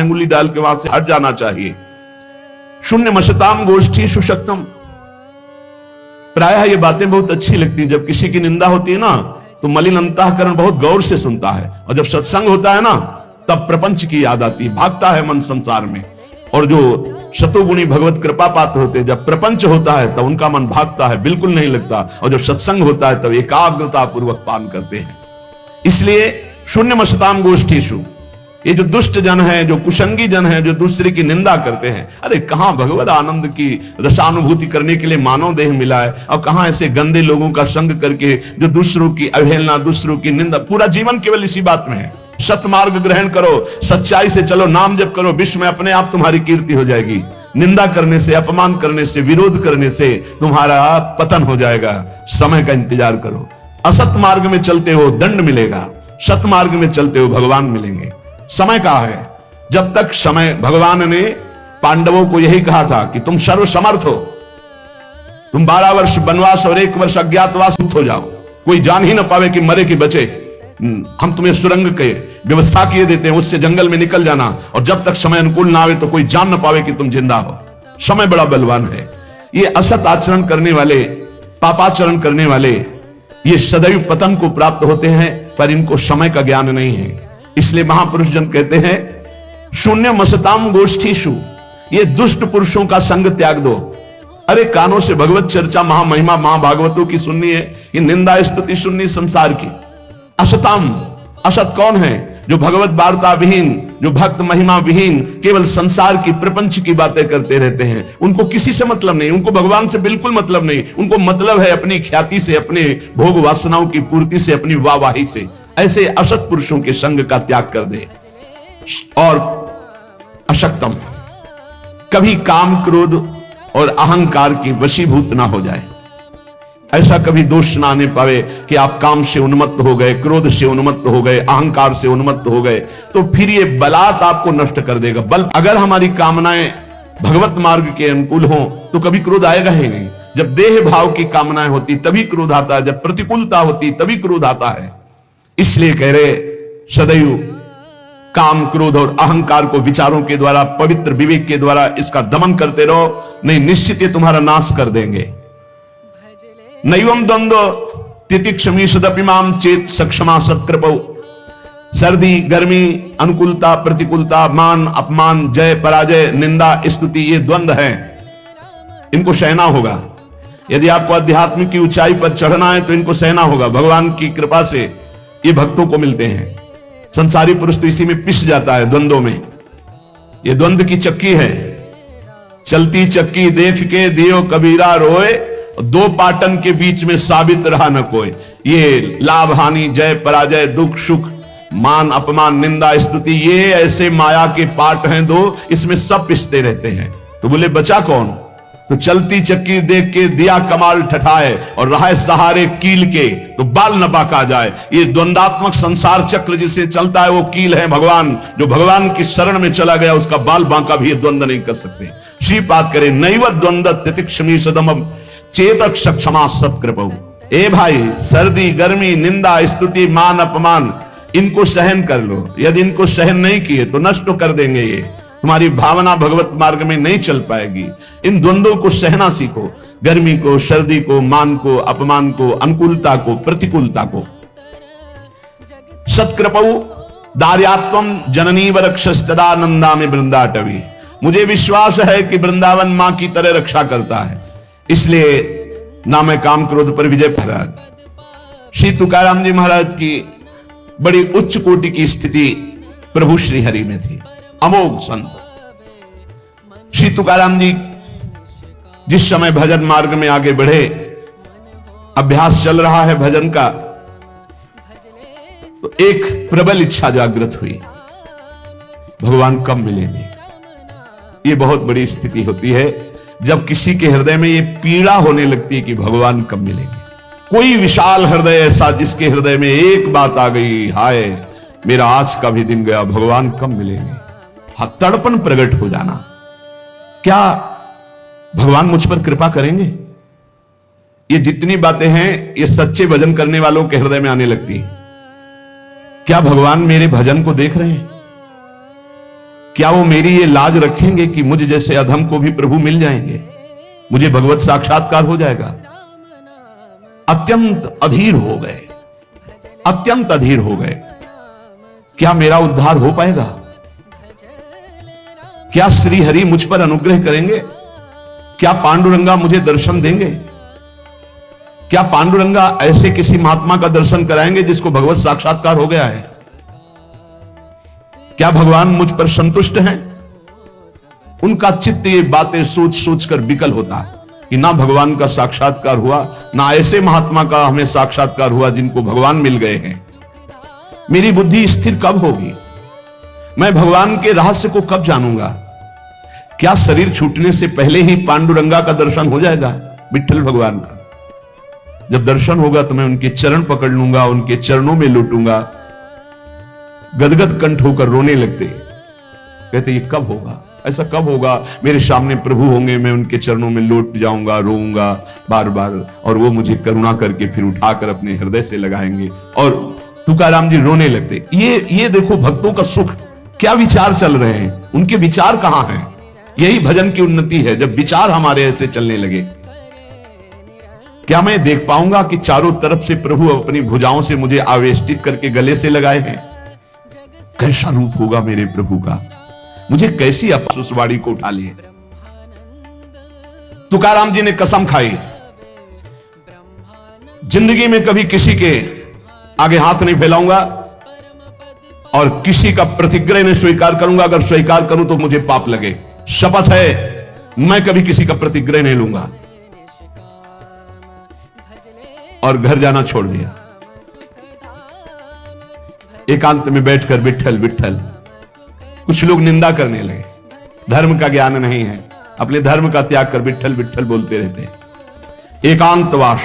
अंगुली डाल के वहां से हट जाना चाहिए। शून्य मशताम गोष्ठी सुशक्तम। प्रायः ये बातें बहुत अच्छी लगती हैं। जब किसी की निंदा होती है ना तो मलिन अंतःकरण बहुत गौर से सुनता है, और जब सत्संग होता है ना तब प्रपंच की याद आती है, भागता है मन संसार में। और जो शतुगुणी भगवत कृपा पात्र होते हैं, जब प्रपंच होता है तब उनका मन भागता है, बिल्कुल नहीं लगता, और जब सत्संग होता है तब एकाग्रता पूर्वक पान करते हैं। इसलिए शून्य मशताम गोष्ठीषु, ये जो दुष्ट जन है, जो कुसंगी जन है, जो दूसरे की निंदा करते हैं, अरे कहां भगवत आनंद की रसानुभूति करने के लिए मानव देह मिला है, और कहां ऐसे गंदे लोगों का संग करके जो दूसरों की अवहेलना, दूसरों की निंदा, पूरा जीवन केवल इसी बात में है। सतमार्ग ग्रहण करो, सच्चाई से चलो, नाम जप करो, विश्व में अपने आप तुम्हारी कीर्ति हो जाएगी। निंदा करने से, अपमान करने से, विरोध करने से तुम्हारा पतन हो जाएगा। समय का इंतजार करो। असत मार्ग में चलते हो दंड मिलेगा, सत मार्ग में चलते हो भगवान मिलेंगे। समय का है, जब तक समय, भगवान ने पांडवों को यही कहा था कि तुम सर्वसमर्थ हो, तुम 12 वर्ष वनवास और 1 वर्ष अज्ञातवास हो जाओ, कोई जान ही ना पावे कि मरे कि बचे। हम तुम्हें सुरंग के व्यवस्था किए देते हैं, उससे जंगल में निकल जाना, और जब तक समय अनुकूल ना आवे तो कोई जान ना पावे कि तुम जिंदा हो। समय बड़ा बलवान है। ये असत आचरण करने वाले, पापाचरण करने वाले, ये सदैव पतन को प्राप्त होते हैं, पर इनको समय का ज्ञान नहीं है। इसलिए महापुरुष जन कहते हैं शून्य मसताम गोष्ठीषु, ये दुष्ट पुरुषों का संग त्याग दो। अरे कानों से भगवत चर्चा, महामहिमा, महाभागवतों की सुननी है, ये निंदा स्तुति सुननी संसार की। असताम, असत कौन है? जो भगवत वार्ता विहीन, जो भक्त महिमा विहीन, केवल संसार की, प्रपंच की बातें करते रहते हैं। उनको किसी से मतलब नहीं, उनको भगवान से बिल्कुल मतलब नहीं। उनको मतलब है अपनी ख्याति से, अपने भोग वासनाओं की पूर्ति से, अपनी वाहवाही से। ऐसे असत पुरुषों के संग का त्याग कर दे। और अशक्तम, कभी काम, क्रोध और अहंकार की वशीभूत ना हो जाए। ऐसा कभी दोष ना आने पावे कि आप काम से उन्मत्त हो गए, क्रोध से उन्मत्त हो गए, अहंकार से उन्मत्त हो गए, तो फिर ये बलात् आपको नष्ट कर देगा। बल, अगर हमारी कामनाएं भगवत मार्ग के अनुकूल हो तो कभी क्रोध आएगा ही नहीं। जब देह भाव की कामनाएं होती तभी क्रोध आता है, जब प्रतिकूलता होती तभी क्रोध आता है। इसलिए कह रहे सदैव काम, क्रोध और अहंकार को विचारों के द्वारा, पवित्र विवेक के द्वारा इसका दमन करते रहो, नहीं निश्चित ये तुम्हारा नाश कर देंगे। नैवम द्वंद्व तितिक्षमी सदपिमाम चेत सक्षमा सत्कृपौ। सर्दी, गर्मी, अनुकूलता, प्रतिकूलता, मान, अपमान, जय, पराजय, निंदा, स्तुति, ये द्वंद्व है, इनको सहना होगा। यदि आपको अध्यात्म की ऊंचाई पर चढ़ना है तो इनको सहना होगा। भगवान की कृपा से ये भक्तों को मिलते हैं। संसारी पुरुष तो इसी में पिस जाता है, द्वंद्वों में। ये द्वंद्व की चक्की है, चलती चक्की देख के दियो कबीरा रोए, दो पाटन के बीच में साबित रहा न कोई। ये लाभ हानि, जय पराजय, दुख सुख, मान अपमान, निंदा स्तुति, ये ऐसे माया के पाट हैं दो, इसमें सब पिसते रहते हैं। तो बोले बचा कौन? तो चलती चक्की देख के दिया कमाल ठठाए, और रहा सहारे कील के तो बाल न बाका जाए। ये द्वंदात्मक संसार चक्र जिसे चलता है वो कील है भगवान। जो भगवान की शरण में चला गया उसका बाल बांका भी ये द्वंद्व नहीं कर सकते। श्रीपाद करे नैव द्वंद्व तितिक्षमी सदम चेतक सक्षमा सत्कृपौ। ए भाई, सर्दी, गर्मी, निंदा, स्तुति, मान, अपमान, इनको सहन कर लो। यदि इनको सहन नहीं किए तो नष्ट कर देंगे। ये तुम्हारी भावना भगवत मार्ग में नहीं चल पाएगी। इन द्वंद्वों को सहना सीखो, गर्मी को, सर्दी को, मान को, अपमान को, अनुकूलता को, प्रतिकूलता को। सत्कृपौ दार्यात्वम जननी वरक्षस्तदानंदा में वृंदाटवी। मुझे विश्वास है कि वृंदावन मां की तरह रक्षा करता है, इसलिए ना मैं काम क्रोध पर विजय महाराज। श्री तुकाराम जी महाराज की बड़ी उच्च कोटि की स्थिति प्रभु श्री हरि में थी, अमोघ संत। श्री तुकाराम जी जिस समय भजन मार्ग में आगे बढ़े, अभ्यास चल रहा है भजन का, तो एक प्रबल इच्छा जागृत हुई, भगवान कब मिलेंगे। ये बहुत बड़ी स्थिति होती है जब किसी के हृदय में ये पीड़ा होने लगती है कि भगवान कब मिलेंगे। कोई विशाल हृदय ऐसा जिसके हृदय में एक बात आ गई, हाय मेरा आज का भी दिन गया, भगवान कब मिलेंगे। हाँ, तड़पन प्रकट हो जाना, क्या भगवान मुझ पर कृपा करेंगे। ये जितनी बातें हैं ये सच्चे भजन करने वालों के हृदय में आने लगती है। क्या भगवान मेरे भजन को देख रहे हैं? क्या वो मेरी ये लाज रखेंगे कि मुझ जैसे अधम को भी प्रभु मिल जाएंगे, मुझे भगवत साक्षात्कार हो जाएगा? अत्यंत अधीर हो गए, अत्यंत अधीर हो गए। क्या मेरा उद्धार हो पाएगा? क्या श्री हरि मुझ पर अनुग्रह करेंगे? क्या पांडुरंगा मुझे दर्शन देंगे? क्या पांडुरंगा ऐसे किसी महात्मा का दर्शन कराएंगे जिसको भगवत साक्षात्कार हो गया है? क्या भगवान मुझ पर संतुष्ट हैं? उनका चित्त ये बातें सोच सोच कर विकल होता है कि ना भगवान का साक्षात्कार हुआ, ना ऐसे महात्मा का हमें साक्षात्कार हुआ जिनको भगवान मिल गए हैं। मेरी बुद्धि स्थिर कब होगी? मैं भगवान के रहस्य को कब जानूंगा? क्या शरीर छूटने से पहले ही पांडुरंगा का दर्शन हो जाएगा? विठ्ठल भगवान का जब दर्शन होगा तो मैं उनके चरण पकड़ लूंगा, उनके चरणों में लौटूंगा, गदगद कंठ होकर रोने लगते। कहते ये कब होगा? ऐसा कब होगा? मेरे सामने प्रभु होंगे, मैं उनके चरणों में लौट जाऊंगा, रोऊंगा बार बार, और वो मुझे करुणा करके फिर उठाकर अपने हृदय से लगाएंगे। और तुकाराम जी रोने लगते। ये देखो भक्तों का सुख, क्या विचार चल रहे हैं, उनके विचार कहां हैं? यही भजन की उन्नति है, जब विचार हमारे ऐसे चलने लगे। क्या मैं देख पाऊंगा कि चारों तरफ से प्रभु अपनी भुजाओं से मुझे आवेष्टित करके गले से लगाए हैं? कैसा रूप होगा मेरे प्रभु का? मुझे कैसी अपसुसवाड़ी को उठा लिए। तुकाराम जी ने कसम खाई, जिंदगी में कभी किसी के आगे हाथ नहीं फैलाऊंगा और किसी का प्रतिग्रह नहीं स्वीकार करूंगा। अगर स्वीकार करूं तो मुझे पाप लगे। शपथ है, मैं कभी किसी का प्रतिग्रह नहीं लूंगा। और घर जाना छोड़ दिया। एकांत में बैठकर विठ्ठल विठ्ठल। कुछ लोग निंदा करने लगे, धर्म का ज्ञान नहीं है, अपने धर्म का त्याग कर विठ्ठल विठ्ठल बोलते रहते। एकांतवास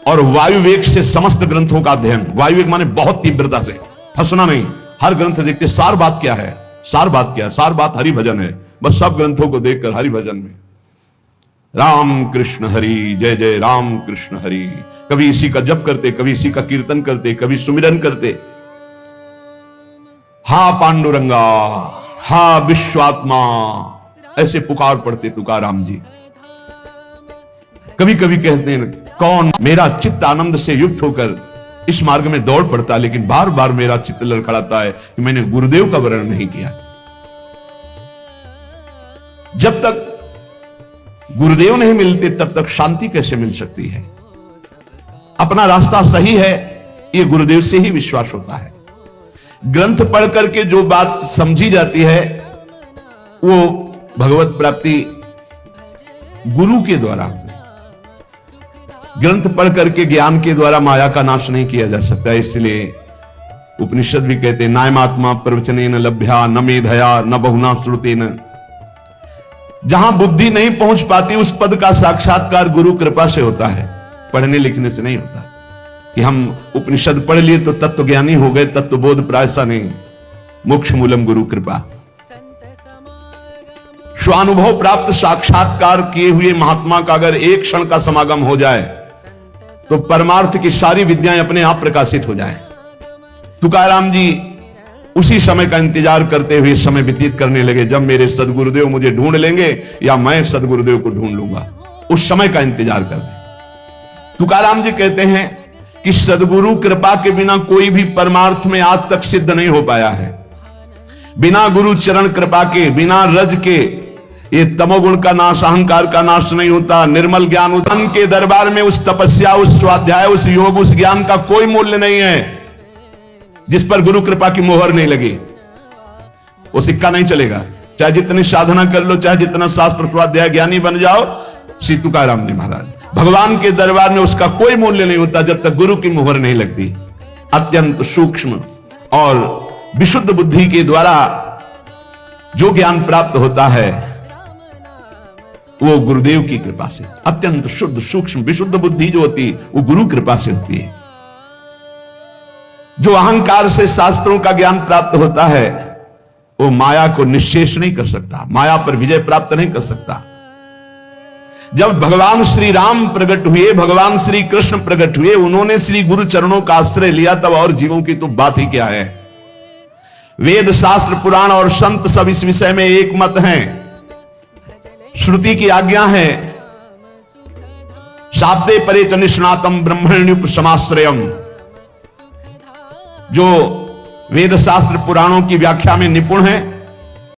और वायुवेग से समस्त ग्रंथों का अध्ययन। वायुवेग माने बहुत तीव्रता से, फंसना नहीं। हर ग्रंथ देखते सार बात क्या है, सार बात क्या है? सार बात हरि भजन है। बस सब ग्रंथों को देखकर हरि भजन में राम कृष्ण हरि, जय जय राम कृष्ण हरि। कभी इसी का जप करते, कभी इसी का कीर्तन करते, कभी सुमिरन करते। हा पांडुरंगा, हा विश्वात्मा, ऐसे पुकार पड़ते तुकाराम जी। कभी कभी कहते हैं, कौन मेरा चित्त आनंद से युक्त होकर इस मार्ग में दौड़ पड़ता, लेकिन बार बार मेरा चित्त लड़खड़ाता है कि मैंने गुरुदेव का वर्ण नहीं किया। जब तक गुरुदेव नहीं मिलते तब तक शांति कैसे मिल सकती है? अपना रास्ता सही है, यह गुरुदेव से ही विश्वास होता है। ग्रंथ पढ़ करके जो बात समझी जाती है वो भगवत प्राप्ति गुरु के द्वारा होती है। ग्रंथ पढ़ करके ज्ञान के द्वारा माया का नाश नहीं किया जा सकता। इसलिए उपनिषद भी कहते हैं, नायमात्मा प्रवचनेन लभ्या न मेधया न बहुना श्रुतेन। जहां बुद्धि नहीं पहुंच पाती उस पद का साक्षात्कार गुरु कृपा से होता है, पढ़ने लिखने से नहीं होता। कि हम उपनिषद पढ़ लिए तो तत्व ज्ञानी हो गए, तत्व बोध प्रायसा नहीं। मोक्ष मूलम गुरु कृपा। स्वानुभव प्राप्त साक्षात्कार किए हुए महात्मा का अगर एक क्षण का समागम हो जाए तो परमार्थ की सारी विद्याएं अपने आप प्रकाशित हो जाए। तुकाराम जी उसी समय का इंतजार करते हुए समय व्यतीत करने लगे, जब मेरे सदगुरुदेव मुझे ढूंढ लेंगे या मैं सदगुरुदेव को ढूंढ लूंगा। उस समय का इंतजार कर रहे। तुकाराम जी कहते हैं कि सदगुरु कृपा के बिना कोई भी परमार्थ में आज तक सिद्ध नहीं हो पाया है। बिना गुरु चरण कृपा के, बिना रज के ये तमोगुण का नाश, अहंकार का नाश नहीं होता। निर्मल ज्ञान उदन के दरबार में उस तपस्या, उस स्वाध्याय, उस योग, उस ज्ञान का कोई मूल्य नहीं है जिस पर गुरु कृपा की मोहर नहीं लगी। वो सिक्का नहीं चलेगा। चाहे जितनी साधना कर लो, चाहे जितना शास्त्र स्वाध्याय ज्ञानी बन जाओ। श्री तुकाराम जी महाराज, भगवान के दरबार में उसका कोई मूल्य नहीं होता जब तक गुरु की मोहर नहीं लगती। अत्यंत सूक्ष्म और विशुद्ध बुद्धि के द्वारा जो ज्ञान प्राप्त होता है वो गुरुदेव की कृपा से। अत्यंत शुद्ध सूक्ष्म विशुद्ध बुद्धि जो होती है वो गुरु कृपा से होती है। जो अहंकार से शास्त्रों का ज्ञान प्राप्त होता है वो माया को निश्शेष नहीं कर सकता, माया पर विजय प्राप्त नहीं कर सकता। जब भगवान श्री राम प्रकट हुए, भगवान श्री कृष्ण प्रकट हुए, उन्होंने श्री गुरु चरणों का आश्रय लिया, तब और जीवों की तो बात ही क्या है। वेद शास्त्र पुराण और संत सब इस विषय में एक मत हैं। श्रुति की आज्ञा है, शाब्दे परे च निष्णातम ब्रह्मण्युपसमाश्रयम। जो वेद शास्त्र पुराणों की व्याख्या में निपुण है